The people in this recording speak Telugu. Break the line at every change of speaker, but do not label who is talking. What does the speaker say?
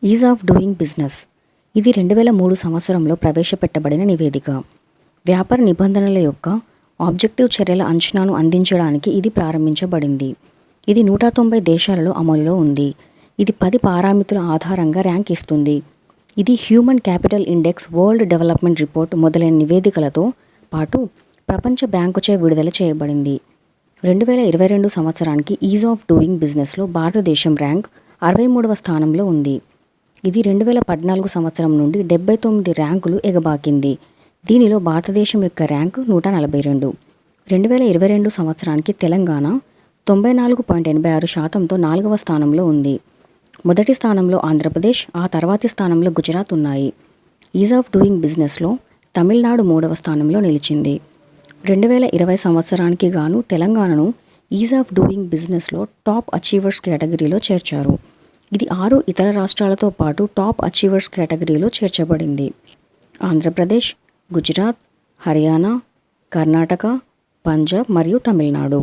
Is of doing business. ఇది 2003 సంవత్సరంలో ప్రవేశపెట్టబడిన నివేదిక. వ్యాపార నిబంధనల యొక్క ఆబ్జెక్టివ్ చర్యల అంచనాను అందించడానికి ఇది ప్రారంభించబడింది. ఇది 190 దేశాలలో అమలులో ఉంది. ఇది 10 పారామితుల ఆధారంగా ర్యాంక్ ఇస్తుంది. ఇది human capital index, world development report మొదలైన నివేదికలతో పాటు ప్రపంచ బ్యాంకుచే విడుదల చేయబడింది. 2022 సంవత్సరానికి ఈజ్ ఆఫ్ డూయింగ్ బిజినెస్లో భారతదేశం ర్యాంక్ 63వ స్థానంలో ఉంది. ఇది 2014 సంవత్సరం నుండి 79 ర్యాంకులు ఎగబాకింది. దీనిలో భారతదేశం యొక్క ర్యాంకు 142. 2022 సంవత్సరానికి తెలంగాణ 94.86%తో 4వ స్థానంలో ఉంది. మొదటి స్థానంలో ఆంధ్రప్రదేశ్, ఆ తర్వాతి స్థానంలో గుజరాత్ ఉన్నాయి. ఈజ్ ఆఫ్ డూయింగ్ బిజినెస్లో తమిళనాడు 3వ స్థానంలో నిలిచింది. 2020 సంవత్సరానికి గాను తెలంగాణను ఈజ్ ఆఫ్ డూయింగ్ బిజినెస్లో టాప్ అచీవర్స్ కేటగిరీలో చేర్చారు. ఇది 6 ఇతర రాష్ట్రాలతో పాటు టాప్ అచీవర్స్ కేటగిరీలో చేర్చబడింది. ఆంధ్రప్రదేశ్, గుజరాత్, హర్యానా, కర్ణాటక, పంజాబ్ మరియు తమిళనాడు.